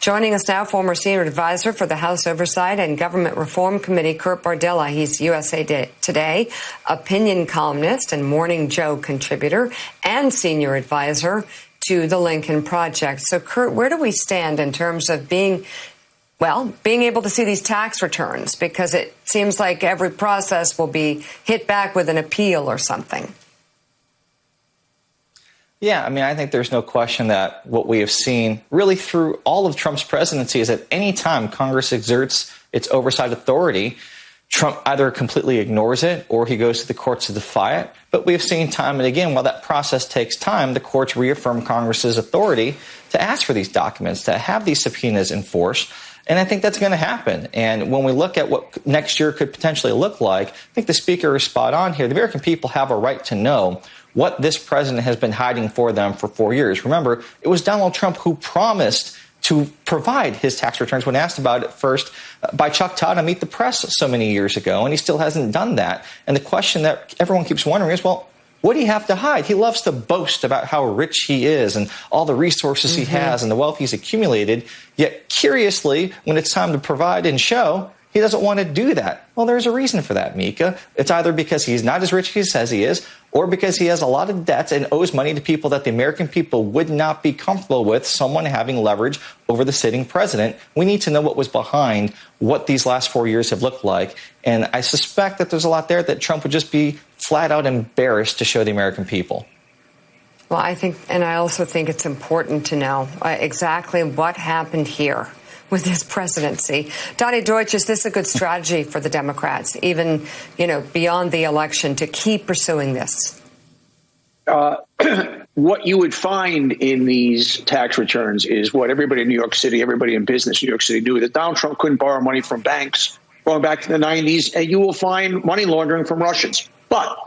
Joining us now, former senior advisor for the House Oversight and Government Reform Committee, Kurt Bardella. He's USA Today opinion columnist and Morning Joe contributor and senior advisor to the Lincoln Project. So, Kurt, where do we stand in terms of being able to see these tax returns? Because it seems like every process will be hit back with an appeal or something. Yeah, I mean, I think there's no question that what we have seen really through all of Trump's presidency is that any time Congress exerts its oversight authority, Trump either completely ignores it or he goes to the courts to defy it. But we have seen time and again, while that process takes time, the courts reaffirm Congress's authority to ask for these documents, to have these subpoenas enforced. And I think that's going to happen. And when we look at what next year could potentially look like, I think the speaker is spot on here. The American people have a right to know what this president has been hiding for them for 4 years. Remember, it was Donald Trump who promised to provide his tax returns when asked about it first by Chuck Todd on Meet the Press so many years ago, and he still hasn't done that. And the question that everyone keeps wondering is, well, what do you have to hide? He loves to boast about how rich he is and all the resources he has and the wealth he's accumulated. Yet, curiously, when it's time to provide and show, he doesn't want to do that. Well, there's a reason for that, Mika. It's either because he's not as rich as he says he is, or because he has a lot of debts and owes money to people that the American people would not be comfortable with, someone having leverage over the sitting president. We need to know what was behind what these last 4 years have looked like. And I suspect that there's a lot there that Trump would just be flat out embarrassed to show the American people. Well, I also think it's important to know exactly what happened here with this presidency. Donnie Deutsch, is this a good strategy for the Democrats, even, beyond the election, to keep pursuing this? What you would find in these tax returns is what everybody in New York City, everybody in business in New York City knew, that Donald Trump couldn't borrow money from banks going back to the 90s, and you will find money laundering from Russians. But,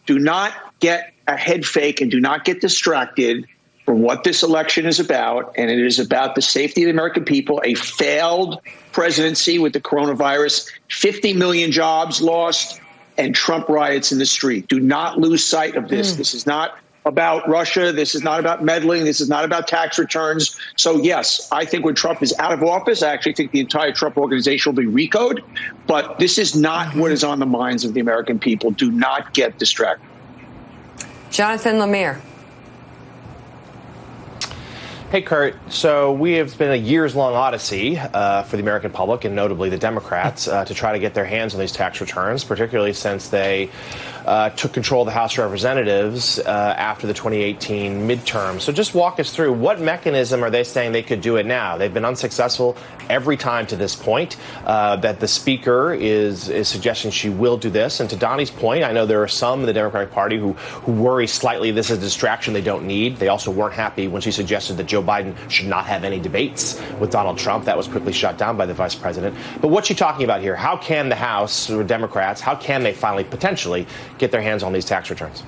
do not get a head fake and do not get distracted from what this election is about, and it is about the safety of the American people, a failed presidency with the coronavirus, 50 million jobs lost, and Trump riots in the street. Do not lose sight of this. This is not about Russia. This is not about meddling. This is not about tax returns. So, yes, I think when Trump is out of office, I actually think the entire Trump organization will be recoded. But this is not what is on the minds of the American people. Do not get distracted. Jonathan Lemire. Hey, Kurt. So we have been a years-long odyssey for the American public and notably the Democrats to try to get their hands on these tax returns, particularly since they took control of the House of Representatives after the 2018 midterm. So just walk us through what mechanism are they saying they could do it now? They've been unsuccessful every time to this point. That the speaker is suggesting she will do this. And to Donnie's point, I know there are some in the Democratic Party who worry slightly this is a distraction they don't need. They also weren't happy when she suggested that Joe Biden should not have any debates with Donald Trump. That was quickly shut down by the vice president. But what's she talking about here? How can the House or Democrats, how can they finally potentially get their hands on these tax returns?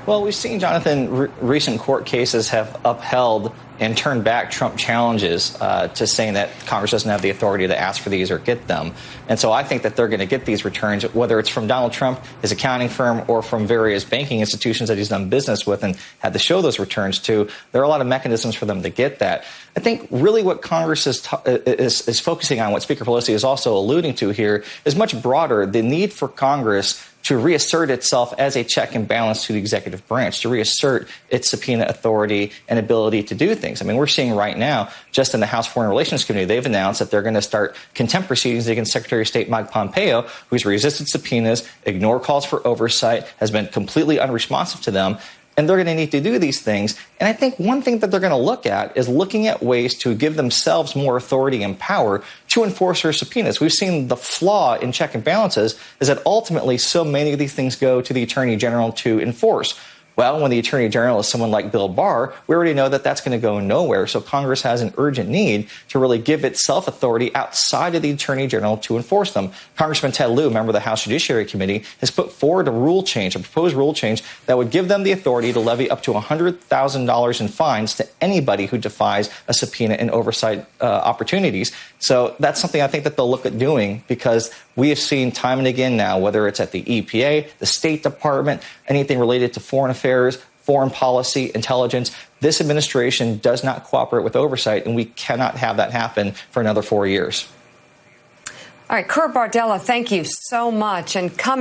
Well, we've seen, Jonathan, recent court cases have upheld and turned back Trump challenges to saying that Congress doesn't have the authority to ask for these or get them. And so I think that they're going to get these returns, whether it's from Donald Trump, his accounting firm, or from various banking institutions that he's done business with and had to show those returns to. There are a lot of mechanisms for them to get that. I think really what Congress is focusing on, what Speaker Pelosi is also alluding to here, is much broader. The need for Congress to reassert itself as a check and balance to the executive branch, to reassert its subpoena authority and ability to do things. I mean, we're seeing right now, just in the House Foreign Relations Committee, they've announced that they're going to start contempt proceedings against Secretary of State Mike Pompeo, who's resisted subpoenas, ignored calls for oversight, has been completely unresponsive to them. And they're going to need to do these things. And I think one thing that they're going to look at is looking at ways to give themselves more authority and power to enforce their subpoenas. We've seen the flaw in check and balances is that ultimately so many of these things go to the Attorney General to enforce. Well, when the Attorney General is someone like Bill Barr, we already know that that's going to go nowhere. So Congress has an urgent need to really give itself authority outside of the Attorney General to enforce them. Congressman Ted Lieu, member of the House Judiciary Committee, has put forward a proposed rule change that would give them the authority to levy up to $100,000 in fines to anybody who defies a subpoena and oversight opportunities. So that's something I think that they'll look at doing, because we have seen time and again now, whether it's at the EPA, the State Department, anything related to foreign affairs, foreign policy, intelligence. This administration does not cooperate with oversight, and we cannot have that happen for another 4 years. All right, Kurt Bardella, thank you so much. And coming